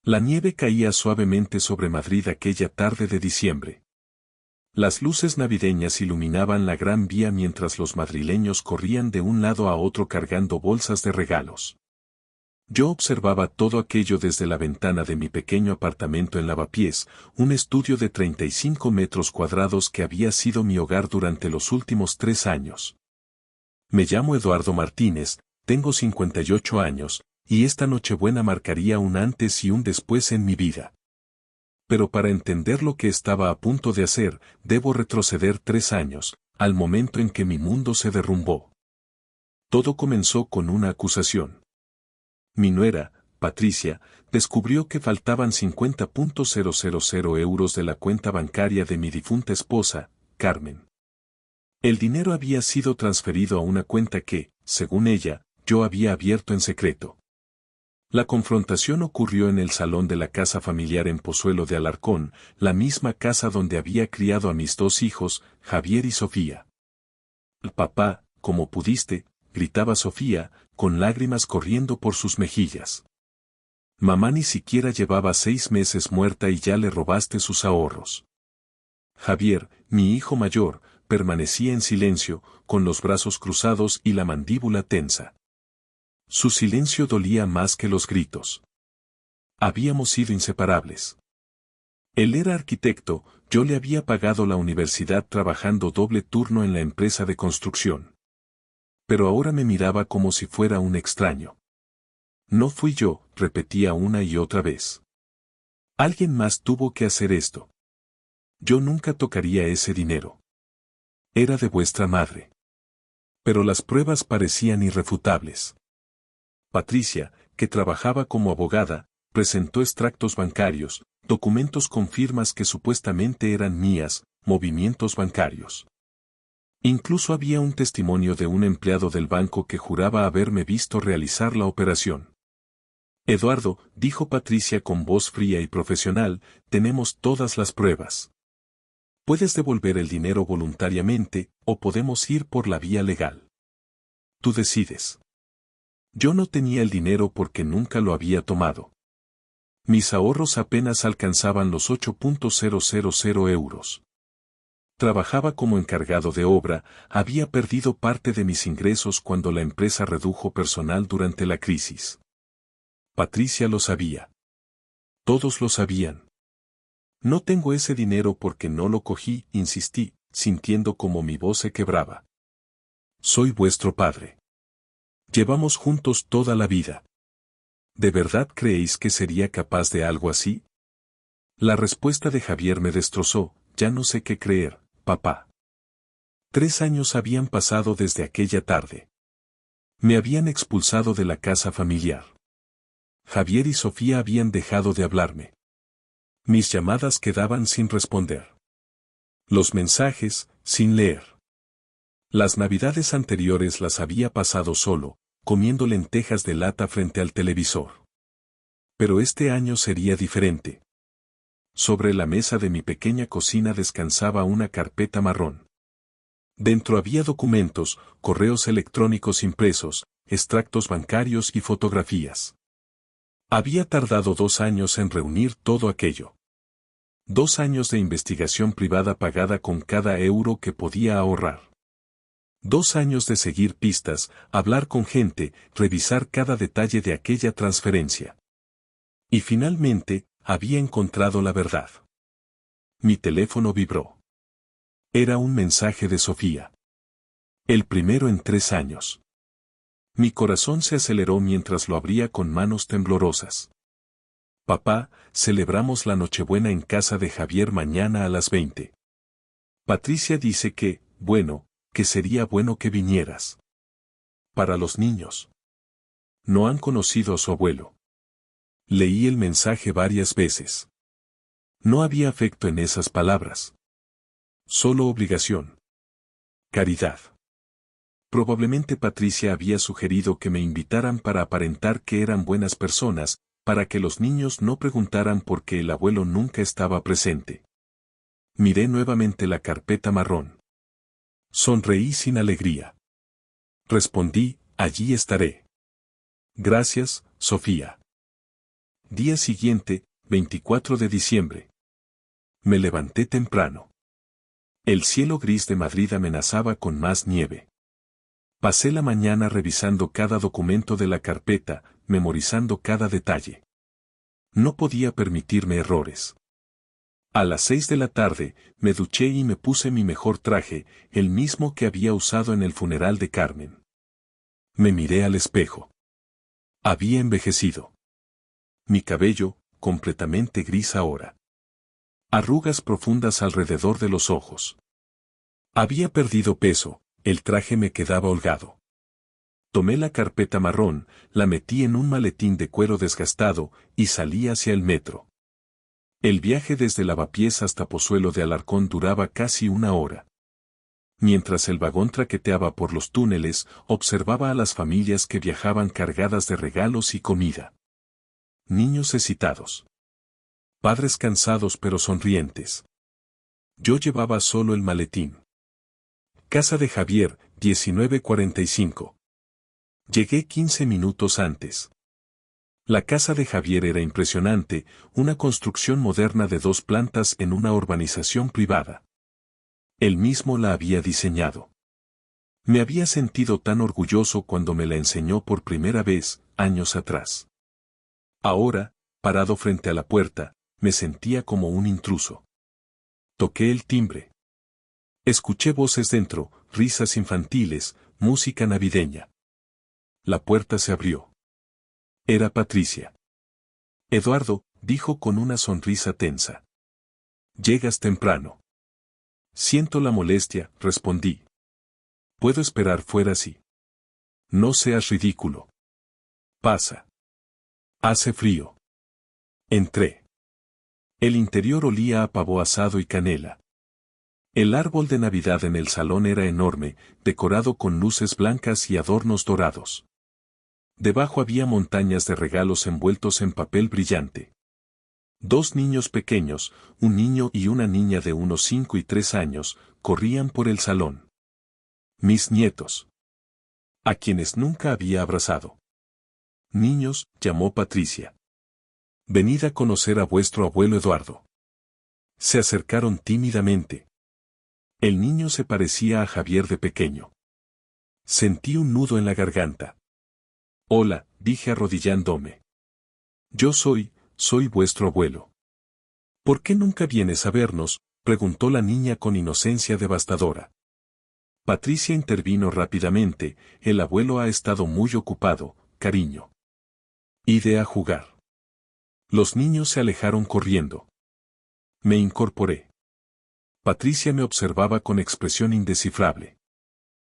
La nieve caía suavemente sobre Madrid aquella tarde de diciembre. Las luces navideñas iluminaban la Gran Vía mientras los madrileños corrían de un lado a otro cargando bolsas de regalos. Yo observaba todo aquello desde la ventana de mi pequeño apartamento en Lavapiés, un estudio de 35 metros cuadrados que había sido mi hogar durante los últimos 3 años. Me llamo Eduardo Martínez, tengo 58 años, y esta Nochebuena marcaría un antes y un después en mi vida. Pero para entender lo que estaba a punto de hacer, debo retroceder 3 años, al momento en que mi mundo se derrumbó. Todo comenzó con una acusación. Mi nuera, Patricia, descubrió que faltaban 50.000 euros de la cuenta bancaria de mi difunta esposa, Carmen. El dinero había sido transferido a una cuenta que, según ella, yo había abierto en secreto. La confrontación ocurrió en el salón de la casa familiar en Pozuelo de Alarcón, la misma casa donde había criado a mis 2 hijos, Javier y Sofía. «Papá, ¿cómo pudiste?», gritaba Sofía, con lágrimas corriendo por sus mejillas. «Mamá ni siquiera llevaba 6 meses muerta y ya le robaste sus ahorros». Javier, mi hijo mayor, permanecía en silencio, con los brazos cruzados y la mandíbula tensa. Su silencio dolía más que los gritos. Habíamos sido inseparables. Él era arquitecto, yo le había pagado la universidad trabajando doble turno en la empresa de construcción. Pero ahora me miraba como si fuera un extraño. No fui yo, repetía una y otra vez. Alguien más tuvo que hacer esto. Yo nunca tocaría ese dinero. Era de vuestra madre. Pero las pruebas parecían irrefutables. Patricia, que trabajaba como abogada, presentó extractos bancarios, documentos con firmas que supuestamente eran mías, movimientos bancarios. Incluso había un testimonio de un empleado del banco que juraba haberme visto realizar la operación. Eduardo, dijo Patricia con voz fría y profesional, tenemos todas las pruebas. Puedes devolver el dinero voluntariamente, o podemos ir por la vía legal. Tú decides. Yo no tenía el dinero porque nunca lo había tomado. Mis ahorros apenas alcanzaban los 8.000 euros. Trabajaba como encargado de obra, había perdido parte de mis ingresos cuando la empresa redujo personal durante la crisis. Patricia lo sabía. Todos lo sabían. No tengo ese dinero porque no lo cogí, insistí, sintiendo como mi voz se quebraba. Soy vuestro padre. Llevamos juntos toda la vida. ¿De verdad creéis que sería capaz de algo así? La respuesta de Javier me destrozó, ya no sé qué creer, papá. 3 años habían pasado desde aquella tarde. Me habían expulsado de la casa familiar. Javier y Sofía habían dejado de hablarme. Mis llamadas quedaban sin responder. Los mensajes, sin leer. Las navidades anteriores las había pasado solo, comiendo lentejas de lata frente al televisor. Pero este año sería diferente. Sobre la mesa de mi pequeña cocina descansaba una carpeta marrón. Dentro había documentos, correos electrónicos impresos, extractos bancarios y fotografías. Había tardado 2 años en reunir todo aquello. 2 años de investigación privada pagada con cada euro que podía ahorrar. 2 años de seguir pistas, hablar con gente, revisar cada detalle de aquella transferencia. Y finalmente, había encontrado la verdad. Mi teléfono vibró. Era un mensaje de Sofía. El primero en 3 años. Mi corazón se aceleró mientras lo abría con manos temblorosas. Papá, celebramos la Nochebuena en casa de Javier mañana a las 20. Patricia dice que, bueno, que sería bueno que vinieras. Para los niños. No han conocido a su abuelo. Leí el mensaje varias veces. No había afecto en esas palabras. Solo obligación. Caridad. Probablemente Patricia había sugerido que me invitaran para aparentar que eran buenas personas, para que los niños no preguntaran por qué el abuelo nunca estaba presente. Miré nuevamente la carpeta marrón. Sonreí sin alegría. Respondí, allí estaré. Gracias, Sofía. Día siguiente, 24 de diciembre. Me levanté temprano. El cielo gris de Madrid amenazaba con más nieve. Pasé la mañana revisando cada documento de la carpeta, memorizando cada detalle. No podía permitirme errores. A las 6 de la tarde, me duché y me puse mi mejor traje, el mismo que había usado en el funeral de Carmen. Me miré al espejo. Había envejecido. Mi cabello, completamente gris ahora. Arrugas profundas alrededor de los ojos. Había perdido peso, el traje me quedaba holgado. Tomé la carpeta marrón, la metí en un maletín de cuero desgastado y salí hacia el metro. El viaje desde Lavapiés hasta Pozuelo de Alarcón duraba casi una hora. Mientras el vagón traqueteaba por los túneles, observaba a las familias que viajaban cargadas de regalos y comida. Niños excitados. Padres cansados pero sonrientes. Yo llevaba solo el maletín. Casa de Javier, 19:45. Llegué 15 minutos antes. La casa de Javier era impresionante, una construcción moderna de 2 plantas en una urbanización privada. Él mismo la había diseñado. Me había sentido tan orgulloso cuando me la enseñó por primera vez, años atrás. Ahora, parado frente a la puerta, me sentía como un intruso. Toqué el timbre. Escuché voces dentro, risas infantiles, música navideña. La puerta se abrió. Era Patricia. Eduardo, dijo con una sonrisa tensa. Llegas temprano. Siento la molestia, respondí. Puedo esperar fuera sí. No seas ridículo. Pasa. Hace frío. Entré. El interior olía a pavo asado y canela. El árbol de Navidad en el salón era enorme, decorado con luces blancas y adornos dorados. Debajo había montañas de regalos envueltos en papel brillante. 2 niños pequeños, un niño y una niña de unos 5 y 3 años, corrían por el salón. Mis nietos. A quienes nunca había abrazado. Niños, llamó Patricia. Venid a conocer a vuestro abuelo Eduardo. Se acercaron tímidamente. El niño se parecía a Javier de pequeño. Sentí un nudo en la garganta. Hola, dije arrodillándome. Yo soy vuestro abuelo. ¿Por qué nunca vienes a vernos?, preguntó la niña con inocencia devastadora. Patricia intervino rápidamente, el abuelo ha estado muy ocupado, cariño. Ide a jugar. Los niños se alejaron corriendo. Me incorporé. Patricia me observaba con expresión indescifrable.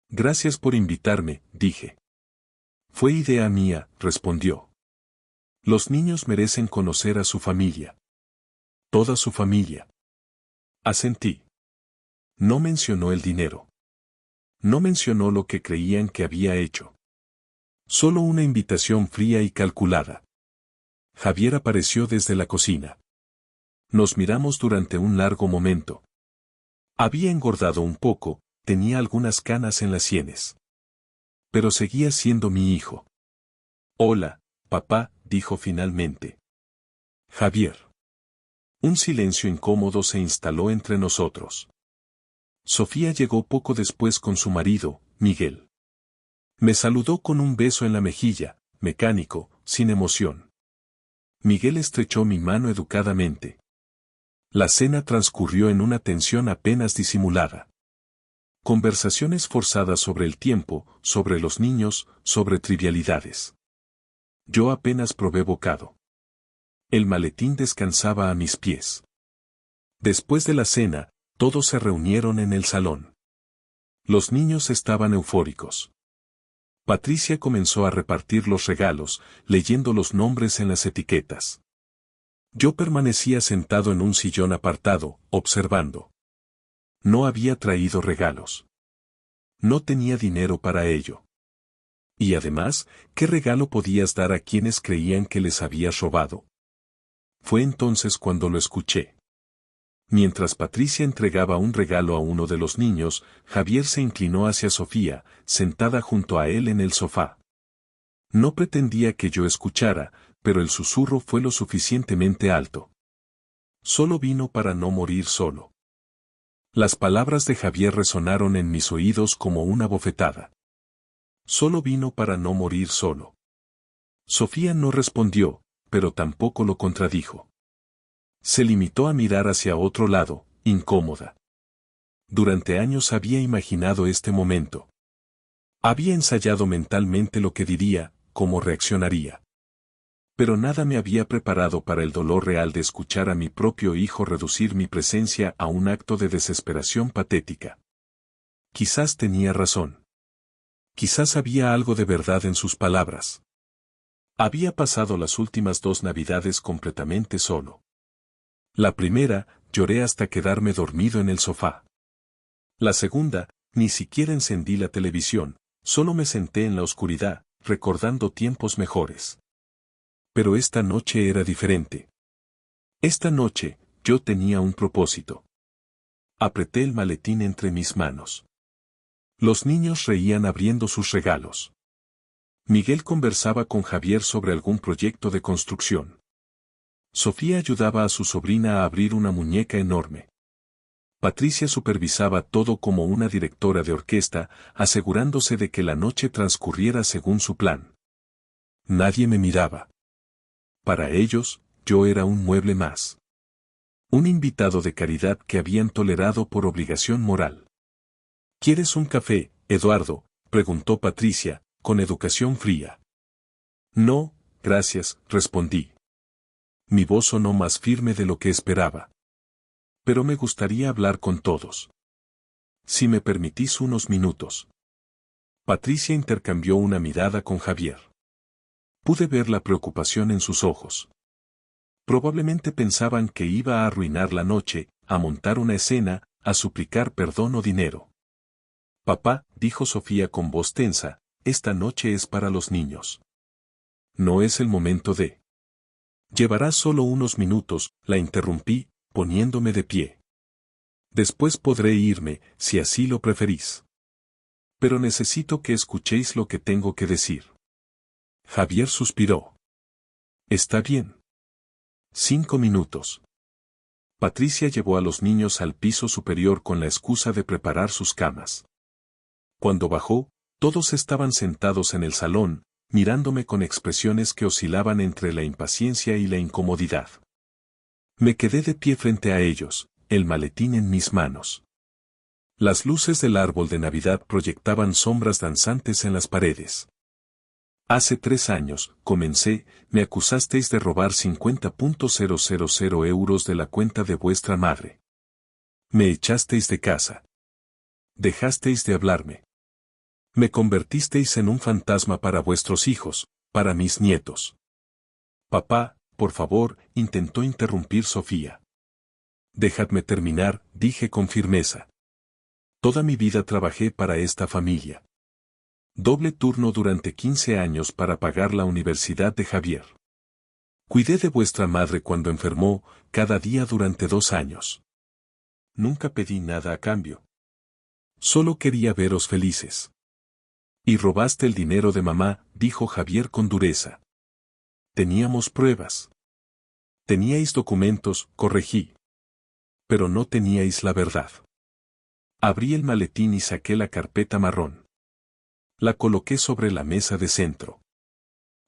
Gracias por invitarme, dije. Fue idea mía, respondió. Los niños merecen conocer a su familia. Toda su familia. Asentí. No mencionó el dinero. No mencionó lo que creían que había hecho. Solo una invitación fría y calculada. Javier apareció desde la cocina. Nos miramos durante un largo momento. Había engordado un poco, tenía algunas canas en las sienes. Pero seguía siendo mi hijo. Hola, papá, dijo finalmente. Javier. Un silencio incómodo se instaló entre nosotros. Sofía llegó poco después con su marido, Miguel. Me saludó con un beso en la mejilla, mecánico, sin emoción. Miguel estrechó mi mano educadamente. La cena transcurrió en una tensión apenas disimulada. Conversaciones forzadas sobre el tiempo, sobre los niños, sobre trivialidades. Yo apenas probé bocado. El maletín descansaba a mis pies. Después de la cena, todos se reunieron en el salón. Los niños estaban eufóricos. Patricia comenzó a repartir los regalos, leyendo los nombres en las etiquetas. Yo permanecía sentado en un sillón apartado, observando. No había traído regalos. No tenía dinero para ello. Y además, ¿qué regalo podías dar a quienes creían que les habías robado? Fue entonces cuando lo escuché. Mientras Patricia entregaba un regalo a uno de los niños, Javier se inclinó hacia Sofía, sentada junto a él en el sofá. No pretendía que yo escuchara, pero el susurro fue lo suficientemente alto. Solo vino para no morir solo. Las palabras de Javier resonaron en mis oídos como una bofetada. Solo vino para no morir solo. Sofía no respondió, pero tampoco lo contradijo. Se limitó a mirar hacia otro lado, incómoda. Durante años había imaginado este momento. Había ensayado mentalmente lo que diría, cómo reaccionaría. Pero nada me había preparado para el dolor real de escuchar a mi propio hijo reducir mi presencia a un acto de desesperación patética. Quizás tenía razón. Quizás había algo de verdad en sus palabras. Había pasado las últimas 2 Navidades completamente solo. La primera, lloré hasta quedarme dormido en el sofá. La segunda, ni siquiera encendí la televisión, solo me senté en la oscuridad, recordando tiempos mejores. Pero esta noche era diferente. Esta noche, yo tenía un propósito. Apreté el maletín entre mis manos. Los niños reían abriendo sus regalos. Miguel conversaba con Javier sobre algún proyecto de construcción. Sofía ayudaba a su sobrina a abrir una muñeca enorme. Patricia supervisaba todo como una directora de orquesta, asegurándose de que la noche transcurriera según su plan. Nadie me miraba. Para ellos, yo era un mueble más. Un invitado de caridad que habían tolerado por obligación moral. ¿Quieres un café, Eduardo?, preguntó Patricia, con educación fría. No, gracias, respondí. Mi voz sonó más firme de lo que esperaba. Pero me gustaría hablar con todos. Si me permitís unos minutos. Patricia intercambió una mirada con Javier. Pude ver la preocupación en sus ojos. Probablemente pensaban que iba a arruinar la noche, a montar una escena, a suplicar perdón o dinero. Papá, dijo Sofía con voz tensa, esta noche es para los niños. No es el momento de... Llevará solo unos minutos, la interrumpí, poniéndome de pie. Después podré irme, si así lo preferís. Pero necesito que escuchéis lo que tengo que decir. Javier suspiró. Está bien. 5 minutos. Patricia llevó a los niños al piso superior con la excusa de preparar sus camas. Cuando bajó, todos estaban sentados en el salón, mirándome con expresiones que oscilaban entre la impaciencia y la incomodidad. Me quedé de pie frente a ellos, el maletín en mis manos. Las luces del árbol de Navidad proyectaban sombras danzantes en las paredes. Hace 3 años, comencé, me acusasteis de robar 50.000 euros de la cuenta de vuestra madre. Me echasteis de casa. Dejasteis de hablarme. Me convertisteis en un fantasma para vuestros hijos, para mis nietos. Papá, por favor, intentó interrumpir Sofía. Dejadme terminar, dije con firmeza. Toda mi vida trabajé para esta familia. Doble turno durante 15 años para pagar la universidad de Javier. Cuidé de vuestra madre cuando enfermó, cada día durante 2 años. Nunca pedí nada a cambio. Solo quería veros felices. Y robaste el dinero de mamá, dijo Javier con dureza. Teníamos pruebas. Teníais documentos, corregí. Pero no teníais la verdad. Abrí el maletín y saqué la carpeta marrón. La coloqué sobre la mesa de centro.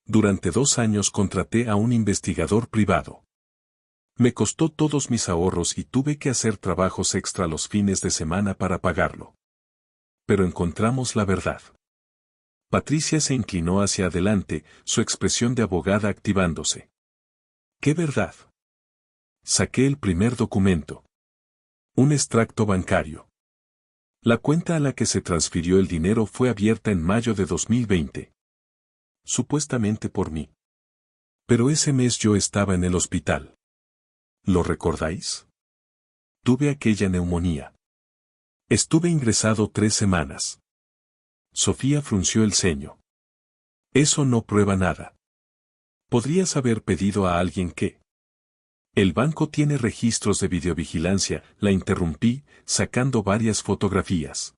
Durante 2 años contraté a un investigador privado. Me costó todos mis ahorros y tuve que hacer trabajos extra los fines de semana para pagarlo. Pero encontramos la verdad. Patricia se inclinó hacia adelante, su expresión de abogada activándose. ¿Qué verdad? Saqué el primer documento. Un extracto bancario. La cuenta a la que se transfirió el dinero fue abierta en mayo de 2020. Supuestamente por mí. Pero ese mes yo estaba en el hospital. ¿Lo recordáis? Tuve aquella neumonía. Estuve ingresado 3 semanas. Sofía frunció el ceño. Eso no prueba nada. Podrías haber pedido a alguien que... El banco tiene registros de videovigilancia, la interrumpí, sacando varias fotografías.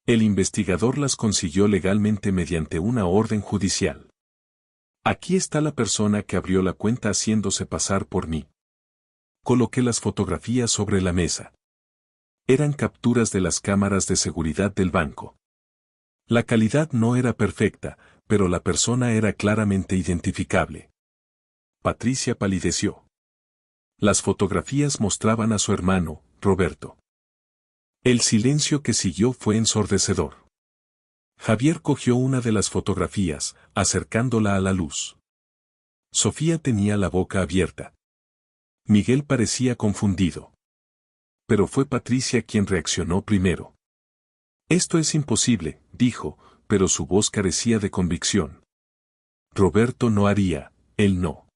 El investigador las consiguió legalmente mediante una orden judicial. Aquí está la persona que abrió la cuenta haciéndose pasar por mí. Coloqué las fotografías sobre la mesa. Eran capturas de las cámaras de seguridad del banco. La calidad no era perfecta, pero la persona era claramente identificable. Patricia palideció. Las fotografías mostraban a su hermano, Roberto. El silencio que siguió fue ensordecedor. Javier cogió una de las fotografías, acercándola a la luz. Sofía tenía la boca abierta. Miguel parecía confundido. Pero fue Patricia quien reaccionó primero. Esto es imposible, dijo, pero su voz carecía de convicción. Roberto no haría, él no.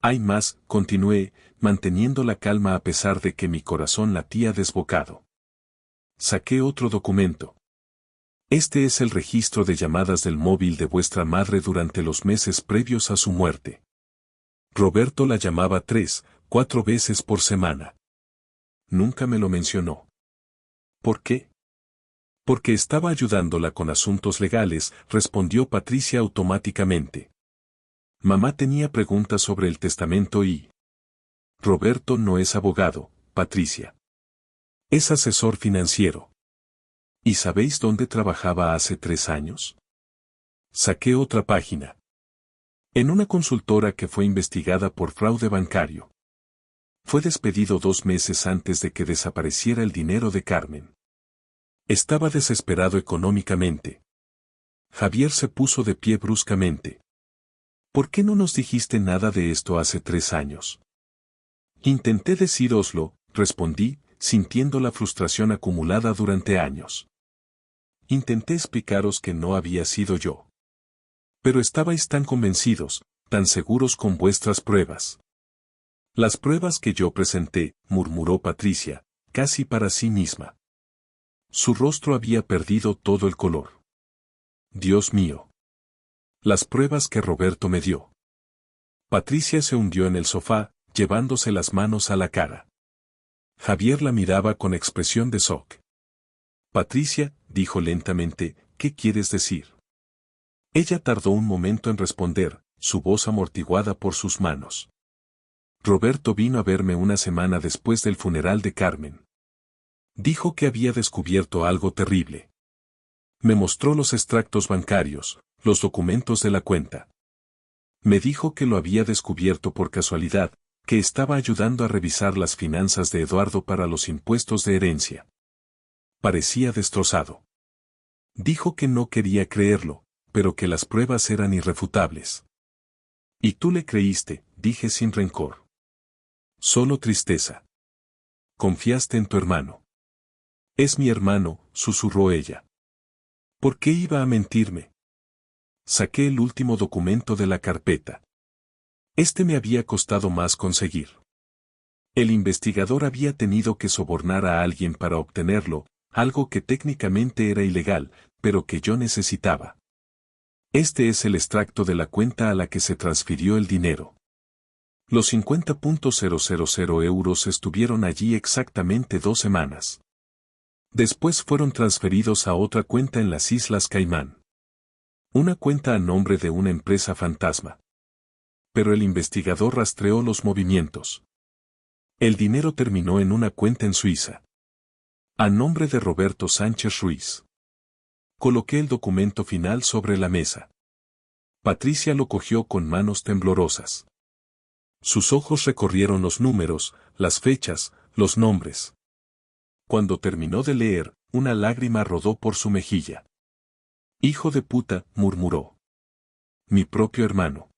Hay más, continué, manteniendo la calma a pesar de que mi corazón latía desbocado. Saqué otro documento. Este es el registro de llamadas del móvil de vuestra madre durante los meses previos a su muerte. Roberto la llamaba 3, 4 veces por semana. Nunca me lo mencionó. ¿Por qué? Porque estaba ayudándola con asuntos legales, respondió Patricia automáticamente. Mamá tenía preguntas sobre el testamento y... Roberto no es abogado, Patricia. Es asesor financiero. ¿Y sabéis dónde trabajaba hace 3 años? Saqué otra página. En una consultora que fue investigada por fraude bancario. Fue despedido 2 meses antes de que desapareciera el dinero de Carmen. Estaba desesperado económicamente. Javier se puso de pie bruscamente. ¿Por qué no nos dijiste nada de esto hace 3 años? Intenté decíroslo, respondí, sintiendo la frustración acumulada durante años. Intenté explicaros que no había sido yo. Pero estabais tan convencidos, tan seguros con vuestras pruebas. Las pruebas que yo presenté, murmuró Patricia, casi para sí misma. Su rostro había perdido todo el color. Dios mío. Las pruebas que Roberto me dio. Patricia se hundió en el sofá, llevándose las manos a la cara. Javier la miraba con expresión de shock. Patricia, dijo lentamente, ¿qué quieres decir? Ella tardó un momento en responder, su voz amortiguada por sus manos. Roberto vino a verme una semana después del funeral de Carmen. Dijo que había descubierto algo terrible. Me mostró los extractos bancarios, los documentos de la cuenta. Me dijo que lo había descubierto por casualidad, que estaba ayudando a revisar las finanzas de Eduardo para los impuestos de herencia. Parecía destrozado. Dijo que no quería creerlo, pero que las pruebas eran irrefutables. Y tú le creíste, dije sin rencor. Solo tristeza. Confiaste en tu hermano. Es mi hermano, susurró ella. ¿Por qué iba a mentirme? Saqué el último documento de la carpeta. Este me había costado más conseguir. El investigador había tenido que sobornar a alguien para obtenerlo, algo que técnicamente era ilegal, pero que yo necesitaba. Este es el extracto de la cuenta a la que se transfirió el dinero. Los 50.000 euros estuvieron allí exactamente 2 semanas. Después fueron transferidos a otra cuenta en las Islas Caimán. Una cuenta a nombre de una empresa fantasma. Pero el investigador rastreó los movimientos. El dinero terminó en una cuenta en Suiza. A nombre de Roberto Sánchez Ruiz. Coloqué el documento final sobre la mesa. Patricia lo cogió con manos temblorosas. Sus ojos recorrieron los números, las fechas, los nombres. Cuando terminó de leer, una lágrima rodó por su mejilla. Hijo de puta, murmuró. Mi propio hermano.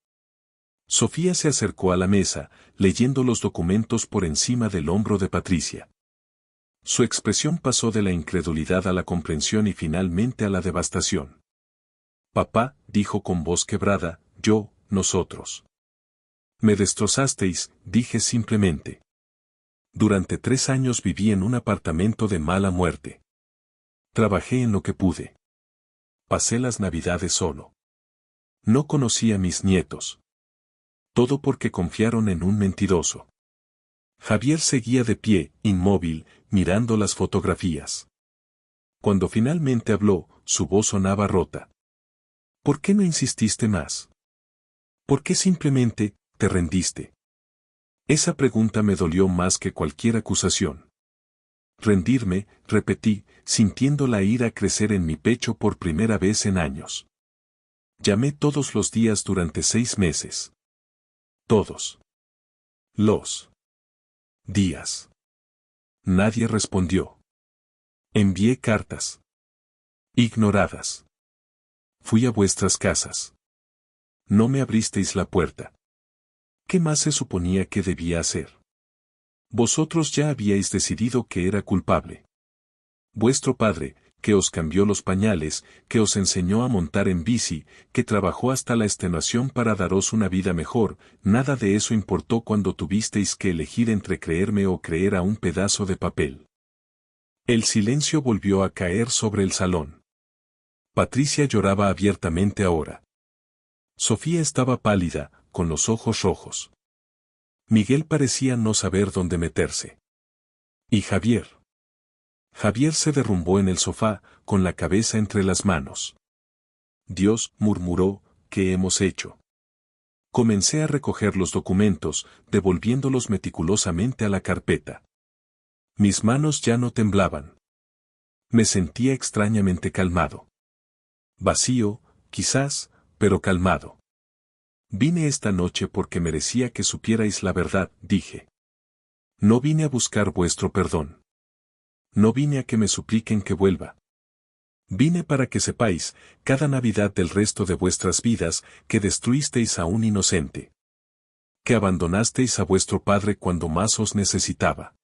Sofía se acercó a la mesa, leyendo los documentos por encima del hombro de Patricia. Su expresión pasó de la incredulidad a la comprensión y finalmente a la devastación. Papá, dijo con voz quebrada, nosotros. Me destrozasteis, dije simplemente. Durante 3 años viví en un apartamento de mala muerte. Trabajé en lo que pude. Pasé las navidades solo. No conocí a mis nietos. Todo porque confiaron en un mentiroso. Javier seguía de pie, inmóvil, mirando las fotografías. Cuando finalmente habló, su voz sonaba rota. ¿Por qué no insististe más? ¿Por qué simplemente te rendiste? Esa pregunta me dolió más que cualquier acusación. Rendirme, repetí, sintiendo la ira crecer en mi pecho por primera vez en años. Llamé todos los días durante 6 meses. Todos los días. Nadie respondió. Envié cartas. Ignoradas. Fui a vuestras casas. No me abristeis la puerta. ¿Qué más se suponía que debía hacer? Vosotros ya habíais decidido que era culpable. Vuestro padre, que os cambió los pañales, que os enseñó a montar en bici, que trabajó hasta la extenuación para daros una vida mejor, nada de eso importó cuando tuvisteis que elegir entre creerme o creer a un pedazo de papel. El silencio volvió a caer sobre el salón. Patricia lloraba abiertamente ahora. Sofía estaba pálida, con los ojos rojos. Miguel parecía no saber dónde meterse. ¿Y Javier? Javier se derrumbó en el sofá, con la cabeza entre las manos. Dios, murmuró, ¿qué hemos hecho? Comencé a recoger los documentos, devolviéndolos meticulosamente a la carpeta. Mis manos ya no temblaban. Me sentía extrañamente calmado. Vacío, quizás, pero calmado. Vine esta noche porque merecía que supierais la verdad, dije. No vine a buscar vuestro perdón. No vine a que me supliquen que vuelva. Vine para que sepáis, cada Navidad del resto de vuestras vidas, que destruisteis a un inocente. Que abandonasteis a vuestro padre cuando más os necesitaba.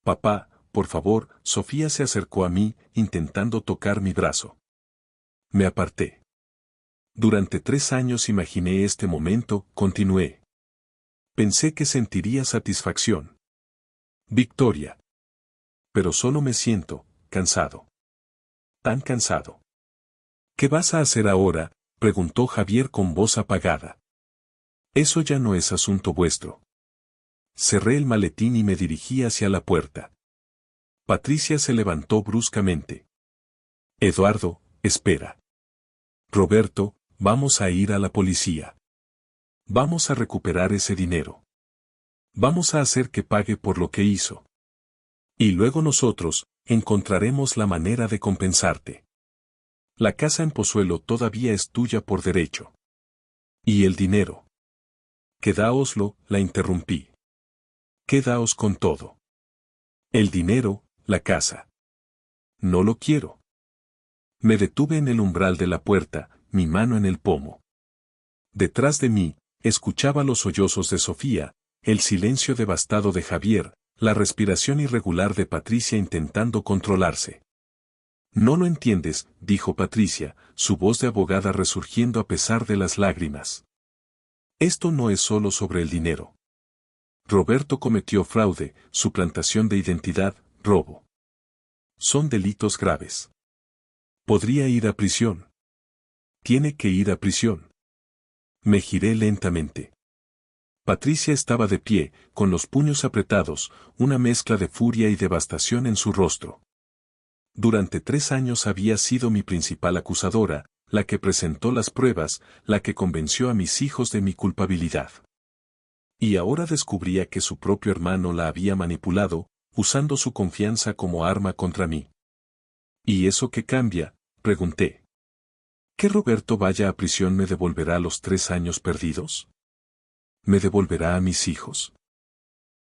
Papá, por favor, Sofía se acercó a mí, intentando tocar mi brazo. Me aparté. Durante 3 años imaginé este momento, continué. Pensé que sentiría satisfacción. Victoria. Pero solo me siento, cansado. Tan cansado. ¿Qué vas a hacer ahora?, preguntó Javier con voz apagada. Eso ya no es asunto vuestro. Cerré el maletín y me dirigí hacia la puerta. Patricia se levantó bruscamente. Eduardo, espera. Roberto, vamos a ir a la policía. Vamos a recuperar ese dinero. Vamos a hacer que pague por lo que hizo. Y luego nosotros, encontraremos la manera de compensarte. La casa en Pozuelo todavía es tuya por derecho. ¿Y el dinero? Quedáoslo, la interrumpí. Quedaos con todo. El dinero, la casa. No lo quiero. Me detuve en el umbral de la puerta, mi mano en el pomo. Detrás de mí, escuchaba los sollozos de Sofía, el silencio devastado de Javier, la respiración irregular de Patricia intentando controlarse. No lo entiendes, dijo Patricia, su voz de abogada resurgiendo a pesar de las lágrimas. Esto no es solo sobre el dinero. Roberto cometió fraude, suplantación de identidad, robo. Son delitos graves. Podría ir a prisión. Tiene que ir a prisión. Me giré lentamente. Patricia estaba de pie, con los puños apretados, una mezcla de furia y devastación en su rostro. Durante 3 años había sido mi principal acusadora, la que presentó las pruebas, la que convenció a mis hijos de mi culpabilidad. Y ahora descubría que su propio hermano la había manipulado, usando su confianza como arma contra mí. ¿Y eso qué cambia?, pregunté. ¿Que Roberto vaya a prisión me devolverá los 3 años perdidos? ¿Me devolverá a mis hijos?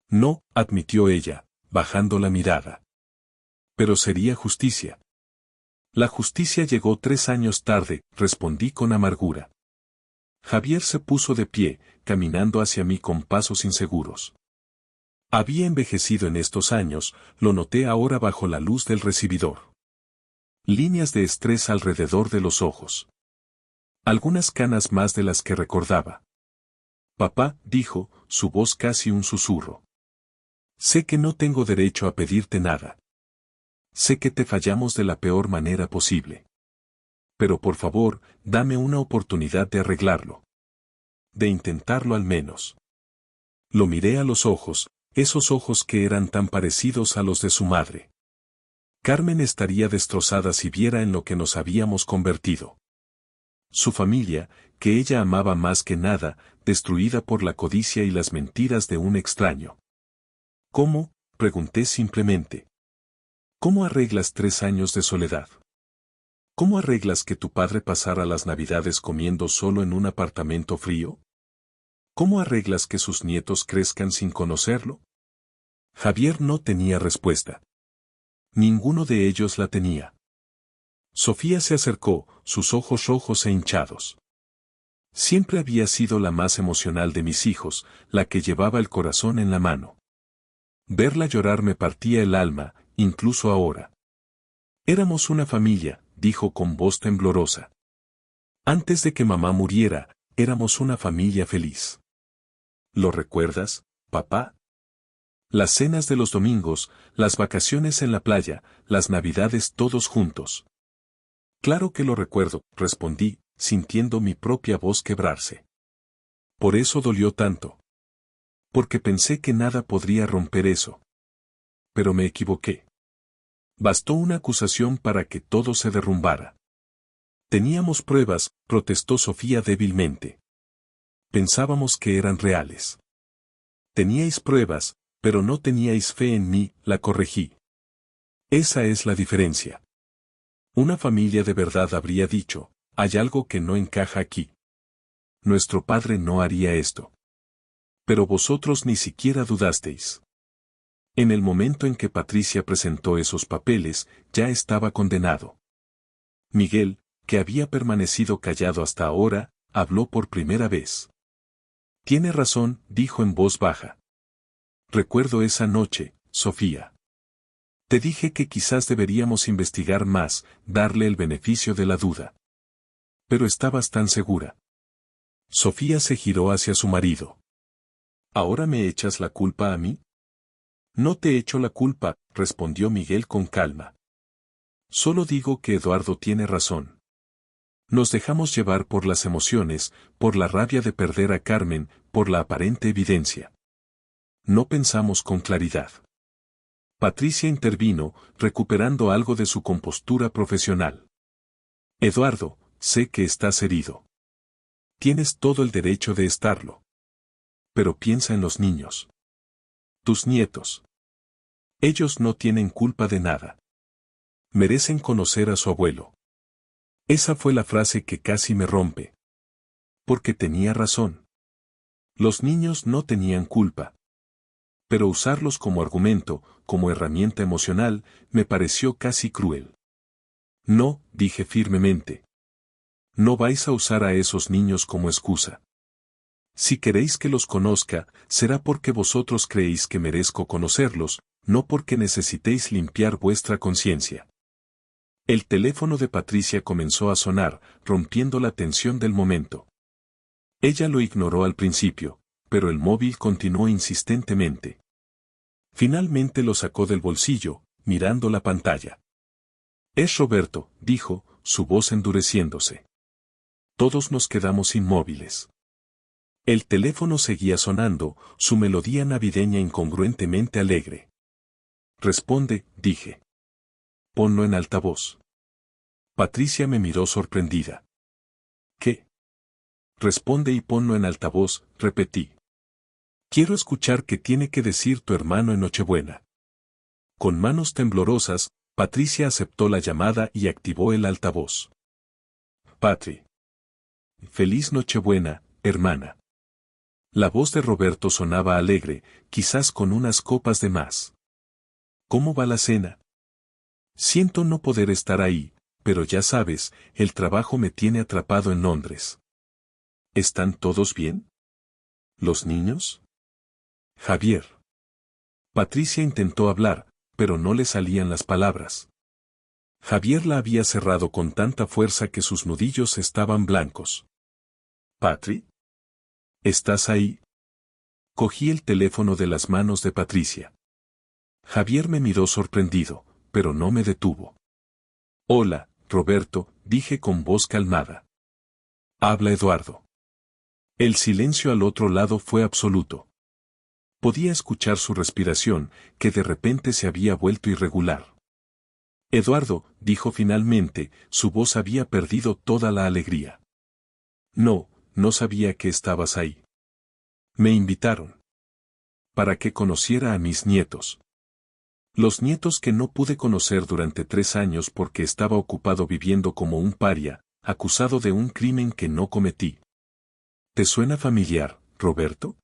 No, admitió ella, bajando la mirada. Pero sería justicia. La justicia llegó 3 años tarde, respondí con amargura. Javier se puso de pie, caminando hacia mí con pasos inseguros. Había envejecido en estos años, lo noté ahora bajo la luz del recibidor. Líneas de estrés alrededor de los ojos. Algunas canas más de las que recordaba. Papá, dijo, su voz casi un susurro. Sé que no tengo derecho a pedirte nada. Sé que te fallamos de la peor manera posible. Pero por favor, dame una oportunidad de arreglarlo. De intentarlo al menos. Lo miré a los ojos, esos ojos que eran tan parecidos a los de su madre. Carmen estaría destrozada si viera en lo que nos habíamos convertido. Su familia, que ella amaba más que nada, destruida por la codicia y las mentiras de un extraño. ¿Cómo? Pregunté simplemente. ¿Cómo arreglas 3 años de soledad? ¿Cómo arreglas que tu padre pasara las Navidades comiendo solo en un apartamento frío? ¿Cómo arreglas que sus nietos crezcan sin conocerlo? Javier no tenía respuesta. Ninguno de ellos la tenía. Sofía se acercó, sus ojos rojos e hinchados. Siempre había sido la más emocional de mis hijos, la que llevaba el corazón en la mano. Verla llorar me partía el alma, incluso ahora. Éramos una familia, dijo con voz temblorosa. Antes de que mamá muriera, éramos una familia feliz. ¿Lo recuerdas, papá? Las cenas de los domingos, las vacaciones en la playa, las Navidades todos juntos. Claro que lo recuerdo, respondí, sintiendo mi propia voz quebrarse. Por eso dolió tanto. Porque pensé que nada podría romper eso. Pero me equivoqué. Bastó una acusación para que todo se derrumbara. Teníamos pruebas, protestó Sofía débilmente. Pensábamos que eran reales. Teníais pruebas, pero no teníais fe en mí, la corregí. Esa es la diferencia. Una familia de verdad habría dicho, hay algo que no encaja aquí. Nuestro padre no haría esto. Pero vosotros ni siquiera dudasteis. En el momento en que Patricia presentó esos papeles, ya estaba condenado. Miguel, que había permanecido callado hasta ahora, habló por primera vez. Tiene razón, dijo en voz baja. Recuerdo esa noche, Sofía. Te dije que quizás deberíamos investigar más, darle el beneficio de la duda. Pero estabas tan segura. Sofía se giró hacia su marido. ¿Ahora me echas la culpa a mí? No te echo la culpa, respondió Miguel con calma. Solo digo que Eduardo tiene razón. Nos dejamos llevar por las emociones, por la rabia de perder a Carmen, por la aparente evidencia. No pensamos con claridad. Patricia intervino, recuperando algo de su compostura profesional. Eduardo, sé que estás herido. Tienes todo el derecho de estarlo. Pero piensa en los niños. Tus nietos. Ellos no tienen culpa de nada. Merecen conocer a su abuelo. Esa fue la frase que casi me rompe. Porque tenía razón. Los niños no tenían culpa. Pero usarlos como argumento, como herramienta emocional, me pareció casi cruel. No, dije firmemente. No vais a usar a esos niños como excusa. Si queréis que los conozca, será porque vosotros creéis que merezco conocerlos, no porque necesitéis limpiar vuestra conciencia. El teléfono de Patricia comenzó a sonar, rompiendo la tensión del momento. Ella lo ignoró al principio, pero el móvil continuó insistentemente. Finalmente lo sacó del bolsillo, mirando la pantalla. Es Roberto, dijo, su voz endureciéndose. Todos nos quedamos inmóviles. El teléfono seguía sonando, su melodía navideña incongruentemente alegre. Responde, dije. Ponlo en altavoz. Patricia me miró sorprendida. ¿Qué? Responde y ponlo en altavoz, repetí. Quiero escuchar qué tiene que decir tu hermano en Nochebuena. Con manos temblorosas, Patricia aceptó la llamada y activó el altavoz. Patri. Feliz Nochebuena, hermana. La voz de Roberto sonaba alegre, quizás con unas copas de más. ¿Cómo va la cena? Siento no poder estar ahí, pero ya sabes, el trabajo me tiene atrapado en Londres. ¿Están todos bien? ¿Los niños? Javier. Patricia intentó hablar, pero no le salían las palabras. Javier la había cerrado con tanta fuerza que sus nudillos estaban blancos. ¿Patri? ¿Estás ahí? Cogí el teléfono de las manos de Patricia. Javier me miró sorprendido, pero no me detuvo. Hola, Roberto, dije con voz calmada. Habla Eduardo. El silencio al otro lado fue absoluto. Podía escuchar su respiración, que de repente se había vuelto irregular. Eduardo, dijo finalmente, su voz había perdido toda la alegría. No, no sabía que estabas ahí. Me invitaron. Para que conociera a mis nietos. Los nietos que no pude conocer durante 3 años porque estaba ocupado viviendo como un paria, acusado de un crimen que no cometí. ¿Te suena familiar, Roberto?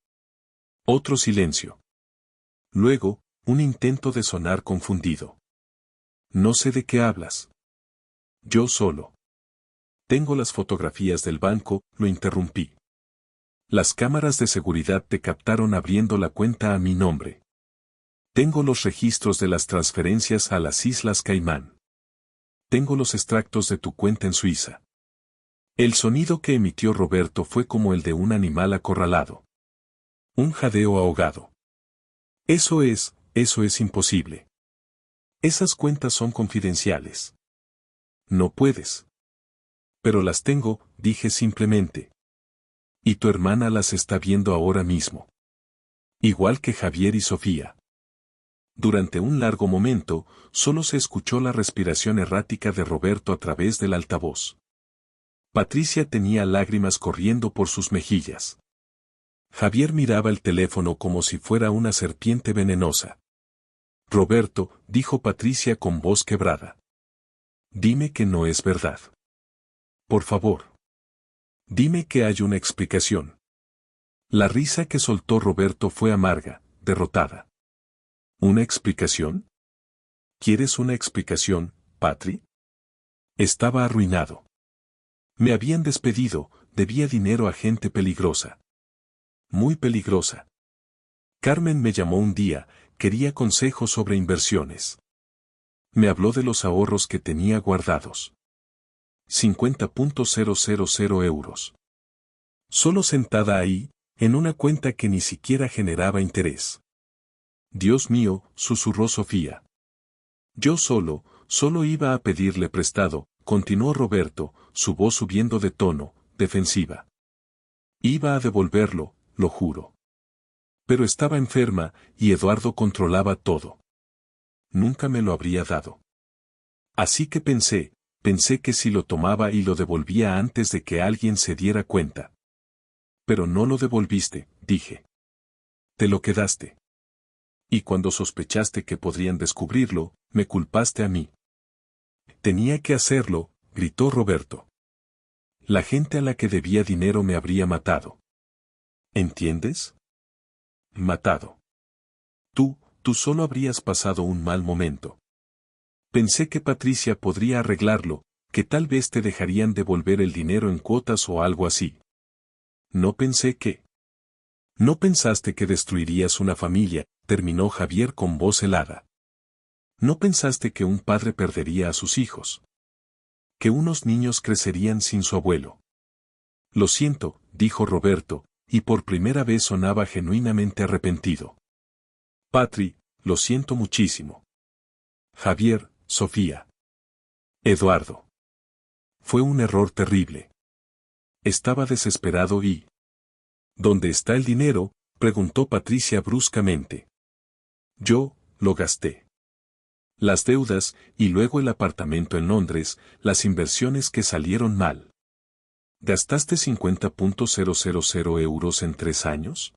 Otro silencio. Luego, un intento de sonar confundido. No sé de qué hablas. Yo solo. Tengo las fotografías del banco, lo interrumpí. Las cámaras de seguridad te captaron abriendo la cuenta a mi nombre. Tengo los registros de las transferencias a las Islas Caimán. Tengo los extractos de tu cuenta en Suiza. El sonido que emitió Roberto fue como el de un animal acorralado. Un jadeo ahogado. Eso es imposible. Esas cuentas son confidenciales. No puedes. Pero las tengo, dije simplemente. Y tu hermana las está viendo ahora mismo. Igual que Javier y Sofía. Durante un largo momento, solo se escuchó la respiración errática de Roberto a través del altavoz. Patricia tenía lágrimas corriendo por sus mejillas. Javier miraba el teléfono como si fuera una serpiente venenosa. Roberto, dijo Patricia con voz quebrada. Dime que no es verdad. Por favor. Dime que hay una explicación. La risa que soltó Roberto fue amarga, derrotada. ¿Una explicación? ¿Quieres una explicación, Patri? Estaba arruinado. Me habían despedido, debía dinero a gente peligrosa. Muy peligrosa. Carmen me llamó un día, quería consejos sobre inversiones. Me habló de los ahorros que tenía guardados. 50.000 euros. Solo sentada ahí, en una cuenta que ni siquiera generaba interés. Dios mío, susurró Sofía. Yo solo iba a pedirle prestado, continuó Roberto, su voz subiendo de tono, defensiva. Iba a devolverlo, lo juro. Pero estaba enferma, y Eduardo controlaba todo. Nunca me lo habría dado. Así que pensé que si lo tomaba y lo devolvía antes de que alguien se diera cuenta. Pero no lo devolviste, dije. Te lo quedaste. Y cuando sospechaste que podrían descubrirlo, me culpaste a mí. Tenía que hacerlo, gritó Roberto. La gente a la que debía dinero me habría matado. ¿Entiendes? Matado. Tú solo habrías pasado un mal momento. Pensé que Patricia podría arreglarlo, que tal vez te dejarían devolver el dinero en cuotas o algo así. No pensé que... No pensaste que destruirías una familia, terminó Javier con voz helada. No pensaste que un padre perdería a sus hijos. Que unos niños crecerían sin su abuelo. Lo siento, dijo Roberto, y por primera vez sonaba genuinamente arrepentido. Patri, lo siento muchísimo. Javier, Sofía. Eduardo. Fue un error terrible. Estaba desesperado y... ¿Dónde está el dinero?, preguntó Patricia bruscamente. Yo, lo gasté. Las deudas, y luego el apartamento en Londres, las inversiones que salieron mal. ¿Gastaste 50.000 euros en 3 años?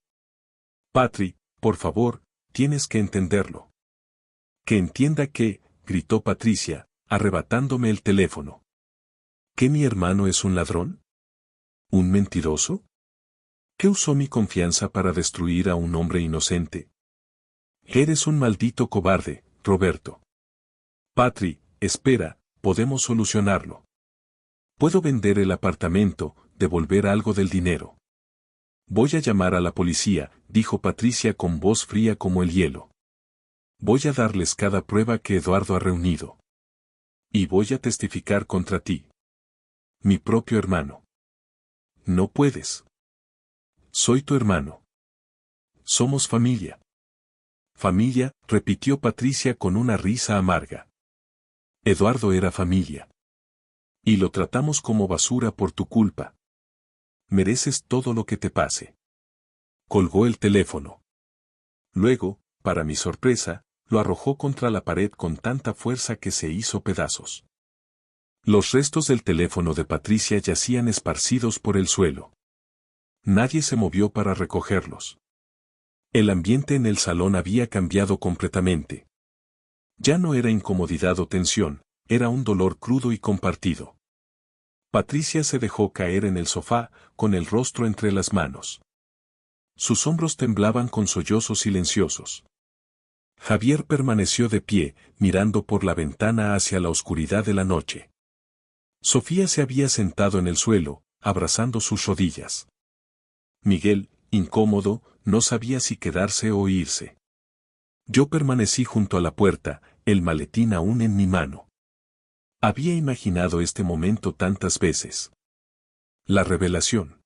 Patri, por favor, tienes que entenderlo. Que entienda que, gritó Patricia, arrebatándome el teléfono. ¿Que mi hermano es un ladrón? ¿Un mentiroso? ¿Que usó mi confianza para destruir a un hombre inocente? Eres un maldito cobarde, Roberto. Patri, espera, podemos solucionarlo. Puedo vender el apartamento, devolver algo del dinero. Voy a llamar a la policía, dijo Patricia con voz fría como el hielo. Voy a darles cada prueba que Eduardo ha reunido. Y voy a testificar contra ti. Mi propio hermano. No puedes. Soy tu hermano. Somos familia. Familia, repitió Patricia con una risa amarga. Eduardo era familia. Y lo tratamos como basura por tu culpa. Mereces todo lo que te pase. Colgó el teléfono. Luego, para mi sorpresa, lo arrojó contra la pared con tanta fuerza que se hizo pedazos. Los restos del teléfono de Patricia yacían esparcidos por el suelo. Nadie se movió para recogerlos. El ambiente en el salón había cambiado completamente. Ya no era incomodidad o tensión, era un dolor crudo y compartido. Patricia se dejó caer en el sofá, con el rostro entre las manos. Sus hombros temblaban con sollozos silenciosos. Javier permaneció de pie, mirando por la ventana hacia la oscuridad de la noche. Sofía se había sentado en el suelo, abrazando sus rodillas. Miguel, incómodo, no sabía si quedarse o irse. Yo permanecí junto a la puerta, el maletín aún en mi mano. Había imaginado este momento tantas veces. La revelación.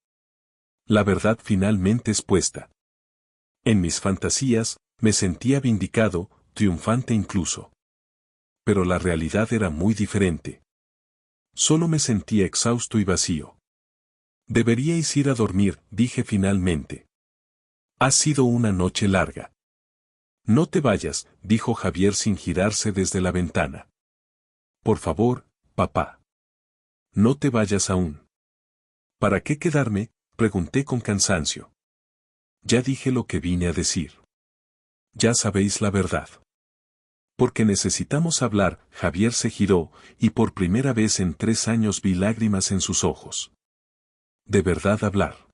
La verdad finalmente expuesta. En mis fantasías, me sentía vindicado, triunfante incluso. Pero la realidad era muy diferente. Solo me sentía exhausto y vacío. Deberíais ir a dormir, dije finalmente. Ha sido una noche larga. No te vayas, dijo Javier sin girarse desde la ventana. Por favor, papá. No te vayas aún. ¿Para qué quedarme?, pregunté con cansancio. Ya dije lo que vine a decir. Ya sabéis la verdad. Porque necesitamos hablar, Javier se giró, y por primera vez en 3 años vi lágrimas en sus ojos. De verdad hablar.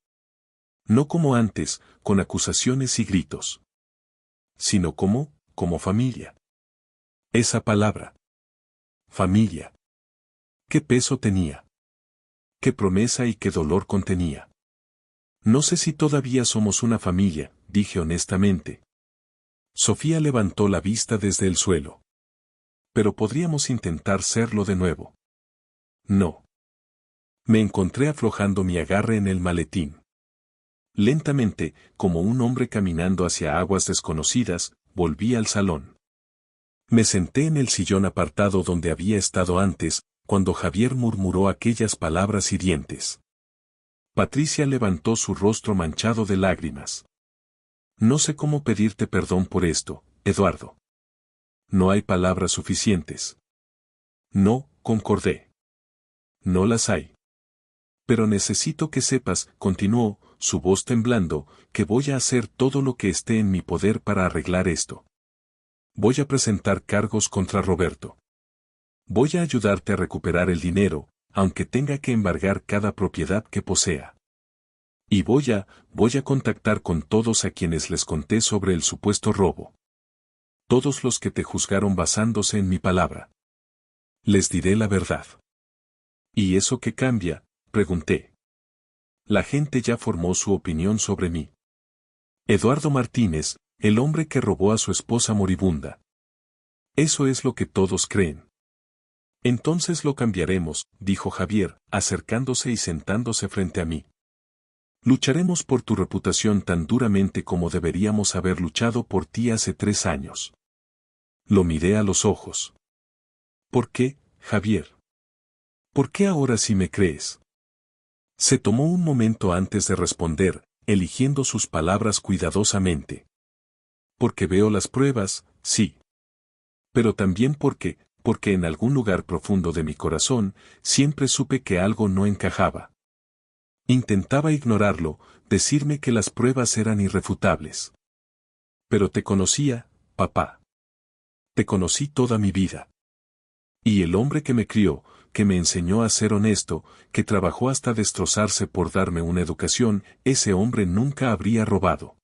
No como antes, con acusaciones y gritos. Sino como familia. Esa palabra. Familia. ¿Qué peso tenía? ¿Qué promesa y qué dolor contenía? No sé si todavía somos una familia, dije honestamente. Sofía levantó la vista desde el suelo. Pero podríamos intentar serlo de nuevo. No. Me encontré aflojando mi agarre en el maletín. Lentamente, como un hombre caminando hacia aguas desconocidas, volví al salón. Me senté en el sillón apartado donde había estado antes, cuando Javier murmuró aquellas palabras hirientes. Patricia levantó su rostro manchado de lágrimas. No sé cómo pedirte perdón por esto, Eduardo. No hay palabras suficientes. No, concordé. No las hay. Pero necesito que sepas, continuó, su voz temblando, que voy a hacer todo lo que esté en mi poder para arreglar esto. Voy a presentar cargos contra Roberto. Voy a ayudarte a recuperar el dinero, aunque tenga que embargar cada propiedad que posea. Y voy a contactar con todos a quienes les conté sobre el supuesto robo. Todos los que te juzgaron basándose en mi palabra. Les diré la verdad. ¿Y eso qué cambia?, pregunté. La gente ya formó su opinión sobre mí. Eduardo Martínez, el hombre que robó a su esposa moribunda. Eso es lo que todos creen. Entonces lo cambiaremos, dijo Javier, acercándose y sentándose frente a mí. Lucharemos por tu reputación tan duramente como deberíamos haber luchado por ti hace 3 años. Lo miré a los ojos. ¿Por qué, Javier? ¿Por qué ahora sí me crees? Se tomó un momento antes de responder, eligiendo sus palabras cuidadosamente. Porque veo las pruebas, sí. Pero también porque en algún lugar profundo de mi corazón, siempre supe que algo no encajaba. Intentaba ignorarlo, decirme que las pruebas eran irrefutables. Pero te conocía, papá. Te conocí toda mi vida. Y el hombre que me crió, que me enseñó a ser honesto, que trabajó hasta destrozarse por darme una educación, ese hombre nunca habría robado.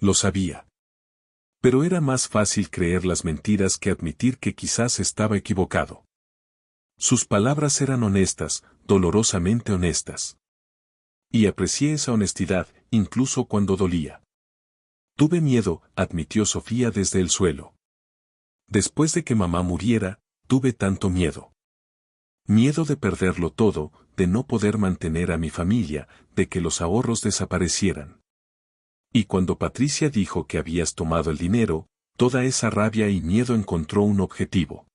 Lo sabía. Pero era más fácil creer las mentiras que admitir que quizás estaba equivocado. Sus palabras eran honestas, dolorosamente honestas. Y aprecié esa honestidad, incluso cuando dolía. Tuve miedo, admitió Sofía desde el suelo. Después de que mamá muriera, tuve tanto miedo. Miedo de perderlo todo, de no poder mantener a mi familia, de que los ahorros desaparecieran. Y cuando Patricia dijo que habías tomado el dinero, toda esa rabia y miedo encontró un objetivo.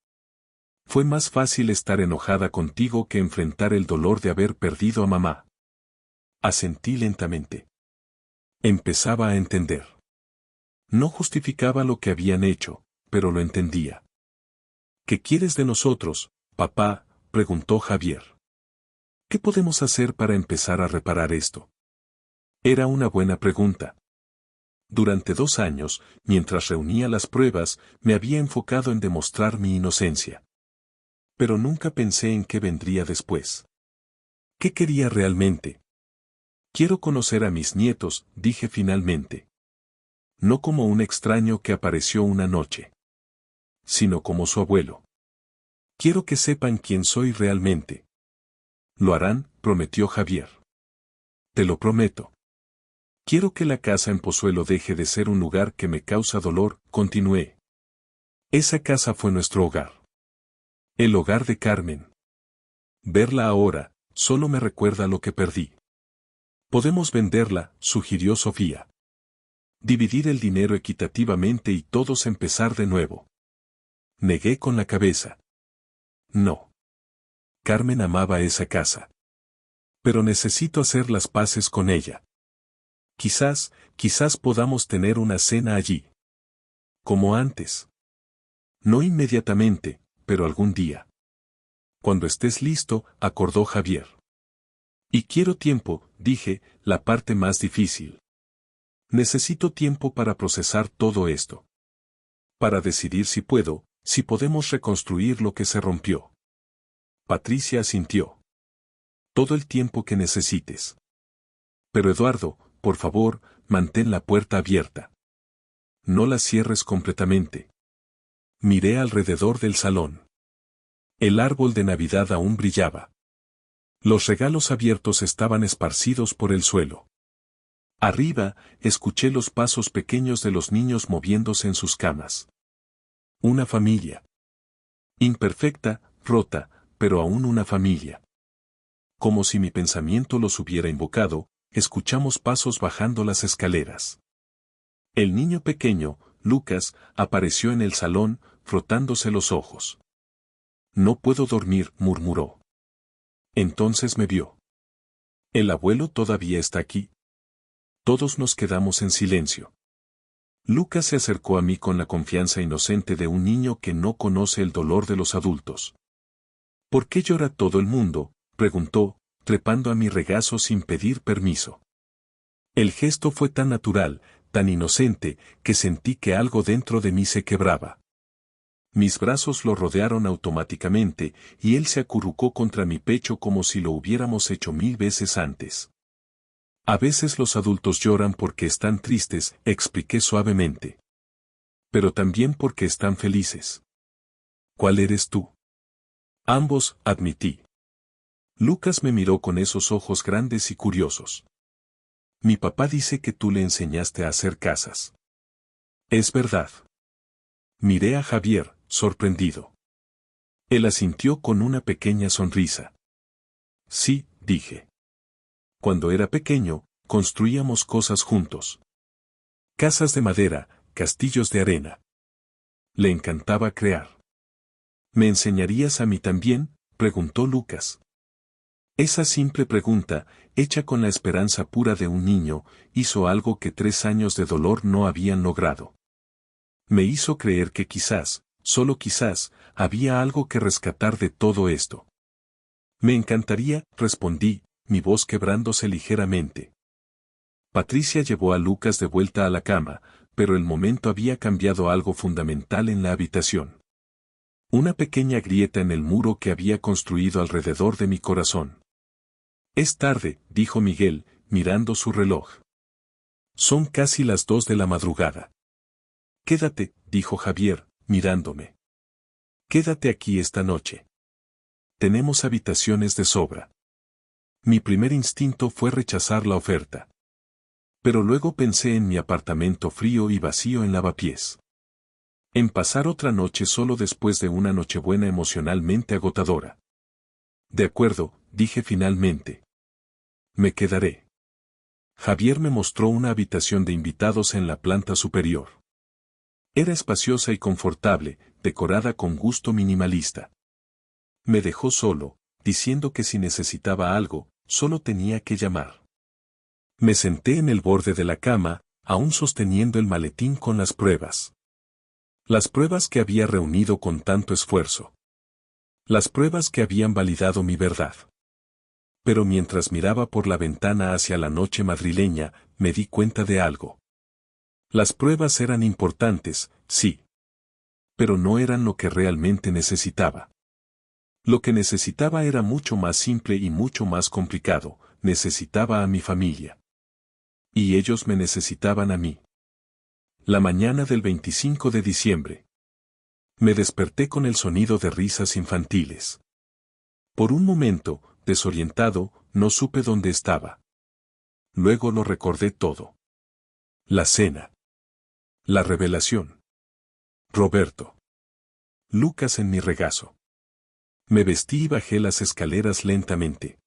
Fue más fácil estar enojada contigo que enfrentar el dolor de haber perdido a mamá. Asentí lentamente. Empezaba a entender. No justificaba lo que habían hecho, pero lo entendía. ¿Qué quieres de nosotros, papá? preguntó Javier. ¿Qué podemos hacer para empezar a reparar esto? Era una buena pregunta. Durante 2 años, mientras reunía las pruebas, me había enfocado en demostrar mi inocencia. Pero nunca pensé en qué vendría después. ¿Qué quería realmente? Quiero conocer a mis nietos, dije finalmente. No como un extraño que apareció una noche, sino como su abuelo. Quiero que sepan quién soy realmente. Lo harán, prometió Javier. Te lo prometo. Quiero que la casa en Pozuelo deje de ser un lugar que me causa dolor, continué. Esa casa fue nuestro hogar. El hogar de Carmen. Verla ahora, solo me recuerda lo que perdí. Podemos venderla, sugirió Sofía. Dividir el dinero equitativamente y todos empezar de nuevo. Negué con la cabeza. No. Carmen amaba esa casa. Pero necesito hacer las paces con ella. Quizás podamos tener una cena allí. Como antes. No inmediatamente, pero algún día. Cuando estés listo, acordó Javier. Y quiero tiempo, dije, la parte más difícil. Necesito tiempo para procesar todo esto. Para decidir si podemos reconstruir lo que se rompió. Patricia asintió. Todo el tiempo que necesites. Pero Eduardo, por favor, mantén la puerta abierta. No la cierres completamente. Miré alrededor del salón. El árbol de Navidad aún brillaba. Los regalos abiertos estaban esparcidos por el suelo. Arriba, escuché los pasos pequeños de los niños moviéndose en sus camas. Una familia. Imperfecta, rota, pero aún una familia. Como si mi pensamiento los hubiera invocado, escuchamos pasos bajando las escaleras. El niño pequeño, Lucas, apareció en el salón, frotándose los ojos. No puedo dormir, murmuró. Entonces me vio. ¿El abuelo todavía está aquí? Todos nos quedamos en silencio. Lucas se acercó a mí con la confianza inocente de un niño que no conoce el dolor de los adultos. ¿Por qué llora todo el mundo?, preguntó, trepando a mi regazo sin pedir permiso. El gesto fue tan natural, tan inocente, que sentí que algo dentro de mí se quebraba. Mis brazos lo rodearon automáticamente, y él se acurrucó contra mi pecho como si lo hubiéramos hecho 1000 veces antes. A veces los adultos lloran porque están tristes, expliqué suavemente. Pero también porque están felices. ¿Cuál eres tú? Ambos, admití. Lucas me miró con esos ojos grandes y curiosos. Mi papá dice que tú le enseñaste a hacer casas. Es verdad. Miré a Javier, sorprendido. Él asintió con una pequeña sonrisa. Sí, dije. Cuando era pequeño, construíamos cosas juntos. Casas de madera, castillos de arena. Le encantaba crear. ¿Me enseñarías a mí también?, preguntó Lucas. Esa simple pregunta, hecha con la esperanza pura de un niño, hizo algo que 3 años de dolor no habían logrado. Me hizo creer que quizás, solo quizás, había algo que rescatar de todo esto. Me encantaría, respondí, mi voz quebrándose ligeramente. Patricia llevó a Lucas de vuelta a la cama, pero el momento había cambiado algo fundamental en la habitación. Una pequeña grieta en el muro que había construido alrededor de mi corazón. Es tarde, dijo Miguel, mirando su reloj. Son casi las 2 de la madrugada. Quédate, dijo Javier, mirándome. Quédate aquí esta noche. Tenemos habitaciones de sobra. Mi primer instinto fue rechazar la oferta. Pero luego pensé en mi apartamento frío y vacío en Lavapiés. En pasar otra noche solo después de una nochebuena emocionalmente agotadora. De acuerdo, dije finalmente. Me quedaré. Javier me mostró una habitación de invitados en la planta superior. Era espaciosa y confortable, decorada con gusto minimalista. Me dejó solo, diciendo que si necesitaba algo, solo tenía que llamar. Me senté en el borde de la cama, aún sosteniendo el maletín con las pruebas. Las pruebas que había reunido con tanto esfuerzo. Las pruebas que habían validado mi verdad. Pero mientras miraba por la ventana hacia la noche madrileña, me di cuenta de algo. Las pruebas eran importantes, sí. Pero no eran lo que realmente necesitaba. Lo que necesitaba era mucho más simple y mucho más complicado, necesitaba a mi familia. Y ellos me necesitaban a mí. La mañana del 25 de diciembre. Me desperté con el sonido de risas infantiles. Por un momento, desorientado, no supe dónde estaba. Luego lo recordé todo. La cena. La revelación. Roberto. Lucas en mi regazo. Me vestí y bajé las escaleras lentamente.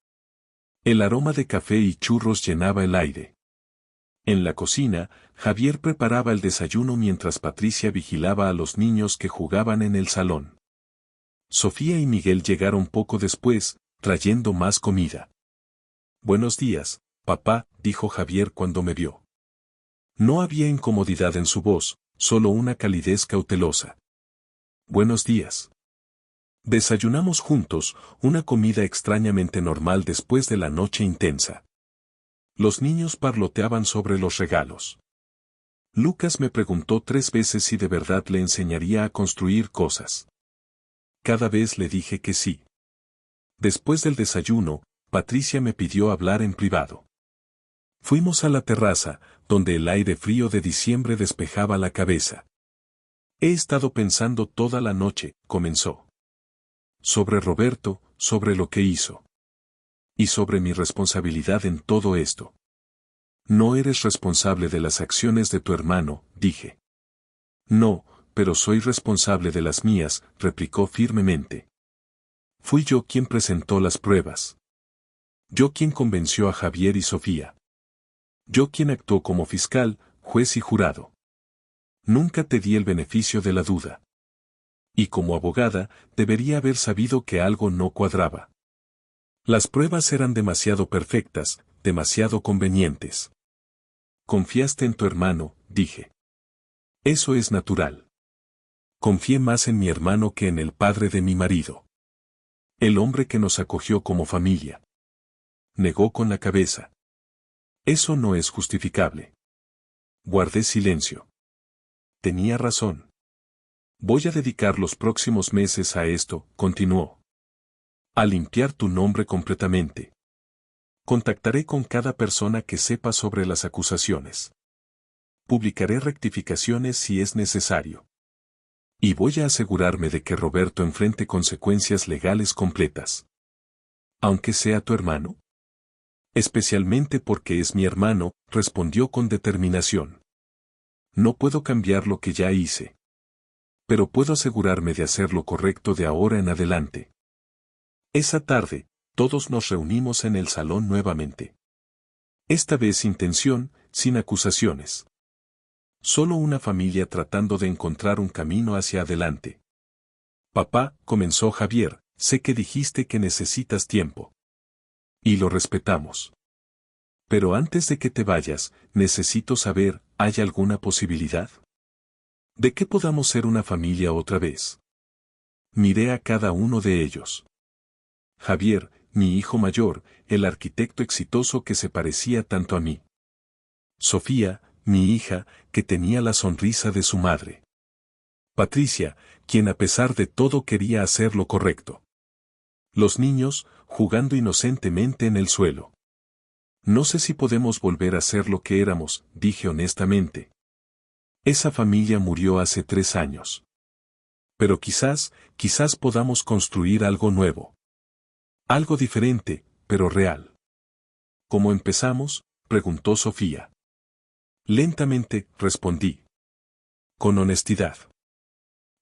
El aroma de café y churros llenaba el aire. En la cocina, Javier preparaba el desayuno mientras Patricia vigilaba a los niños que jugaban en el salón. Sofía y Miguel llegaron poco después, trayendo más comida. Buenos días, papá, dijo Javier cuando me vio. No había incomodidad en su voz, solo una calidez cautelosa. Buenos días. Desayunamos juntos, una comida extrañamente normal después de la noche intensa. Los niños parloteaban sobre los regalos. Lucas me preguntó 3 veces si de verdad le enseñaría a construir cosas. Cada vez le dije que sí. Después del desayuno, Patricia me pidió hablar en privado. Fuimos a la terraza, donde el aire frío de diciembre despejaba la cabeza. He estado pensando toda la noche, comenzó. Sobre Roberto, sobre lo que hizo. Y sobre mi responsabilidad en todo esto. No eres responsable de las acciones de tu hermano, dije. No, pero soy responsable de las mías, replicó firmemente. Fui yo quien presentó las pruebas. Yo quien convenció a Javier y Sofía. Yo quien actuó como fiscal, juez y jurado. Nunca te di el beneficio de la duda. Y como abogada, debería haber sabido que algo no cuadraba. Las pruebas eran demasiado perfectas, demasiado convenientes. Confiaste en tu hermano, dije. Eso es natural. Confié más en mi hermano que en el padre de mi marido. El hombre que nos acogió como familia. Negó con la cabeza. Eso no es justificable. Guardé silencio. Tenía razón. Voy a dedicar los próximos meses a esto, continuó. A limpiar tu nombre completamente. Contactaré con cada persona que sepa sobre las acusaciones. Publicaré rectificaciones si es necesario. Y voy a asegurarme de que Roberto enfrente consecuencias legales completas. Aunque sea tu hermano. Especialmente porque es mi hermano, respondió con determinación. No puedo cambiar lo que ya hice. Pero puedo asegurarme de hacer lo correcto de ahora en adelante. Esa tarde, todos nos reunimos en el salón nuevamente. Esta vez sin tensión, sin acusaciones. Solo una familia tratando de encontrar un camino hacia adelante. Papá, comenzó Javier, sé que dijiste que necesitas tiempo. Y lo respetamos. Pero antes de que te vayas, necesito saber, ¿hay alguna posibilidad? ¿De que podamos ser una familia otra vez? Miré a cada uno de ellos. Javier, mi hijo mayor, el arquitecto exitoso que se parecía tanto a mí. Sofía, mi hija, que tenía la sonrisa de su madre. Patricia, quien a pesar de todo quería hacer lo correcto. Los niños, jugando inocentemente en el suelo. No sé si podemos volver a ser lo que éramos, dije honestamente. Esa familia murió hace 3 años. Pero quizás podamos construir algo nuevo. Algo diferente, pero real. ¿Cómo empezamos?, preguntó Sofía. Lentamente, respondí. Con honestidad.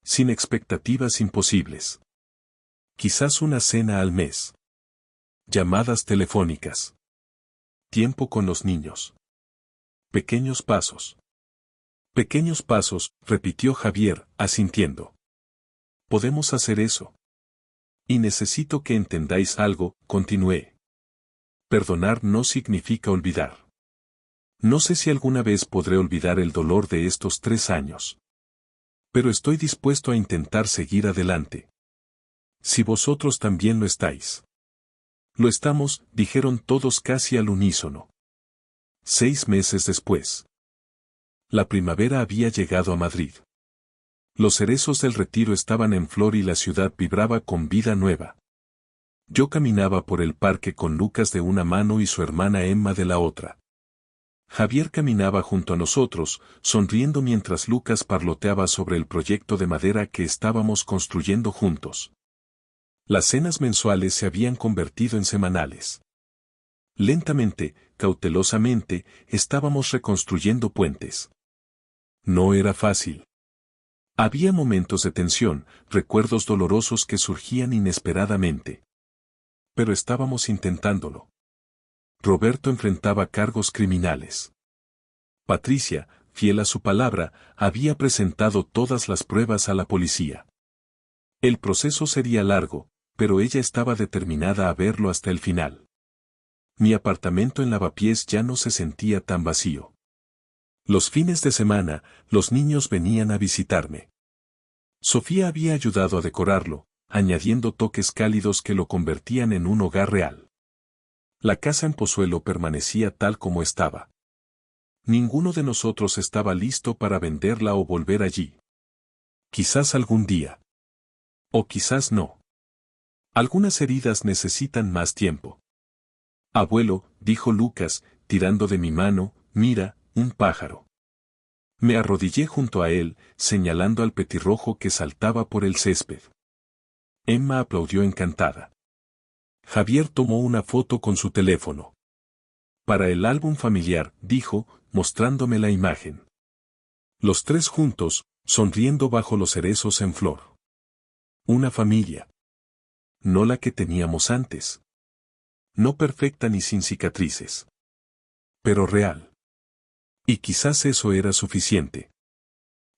Sin expectativas imposibles. Quizás una cena al mes. Llamadas telefónicas. Tiempo con los niños. Pequeños pasos. Pequeños pasos, repitió Javier, asintiendo. Podemos hacer eso. Y necesito que entendáis algo, continué. Perdonar no significa olvidar. No sé si alguna vez podré olvidar el dolor de estos 3 años. Pero estoy dispuesto a intentar seguir adelante. Si vosotros también lo estáis. Lo estamos, dijeron todos casi al unísono. 6 meses después. La primavera había llegado a Madrid. Los cerezos del Retiro estaban en flor y la ciudad vibraba con vida nueva. Yo caminaba por el parque con Lucas de una mano y su hermana Emma de la otra. Javier caminaba junto a nosotros, sonriendo mientras Lucas parloteaba sobre el proyecto de madera que estábamos construyendo juntos. Las cenas mensuales se habían convertido en semanales. Lentamente, cautelosamente, estábamos reconstruyendo puentes. No era fácil. Había momentos de tensión, recuerdos dolorosos que surgían inesperadamente. Pero estábamos intentándolo. Roberto enfrentaba cargos criminales. Patricia, fiel a su palabra, había presentado todas las pruebas a la policía. El proceso sería largo, pero ella estaba determinada a verlo hasta el final. Mi apartamento en Lavapiés ya no se sentía tan vacío. Los fines de semana, los niños venían a visitarme. Sofía había ayudado a decorarlo, añadiendo toques cálidos que lo convertían en un hogar real. La casa en Pozuelo permanecía tal como estaba. Ninguno de nosotros estaba listo para venderla o volver allí. Quizás algún día. O quizás no. Algunas heridas necesitan más tiempo. Abuelo, dijo Lucas, tirando de mi mano, mira, un pájaro. Me arrodillé junto a él, señalando al petirrojo que saltaba por el césped. Emma aplaudió encantada. Javier tomó una foto con su teléfono. Para el álbum familiar, dijo, mostrándome la imagen. Los tres juntos, sonriendo bajo los cerezos en flor. Una familia. No la que teníamos antes. No perfecta ni sin cicatrices. Pero real. Y quizás eso era suficiente.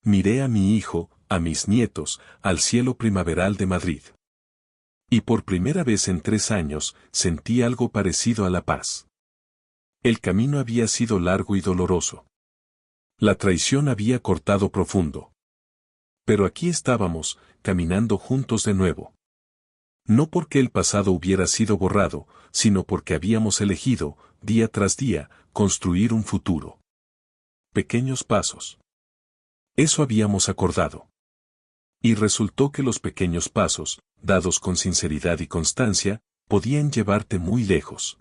Miré a mi hijo, a mis nietos, al cielo primaveral de Madrid. Y por primera vez en 3 años, sentí algo parecido a la paz. El camino había sido largo y doloroso. La traición había cortado profundo. Pero aquí estábamos, caminando juntos de nuevo. No porque el pasado hubiera sido borrado, sino porque habíamos elegido, día tras día, construir un futuro. Pequeños pasos. Eso habíamos acordado. Y resultó que los pequeños pasos, dados con sinceridad y constancia, podían llevarte muy lejos.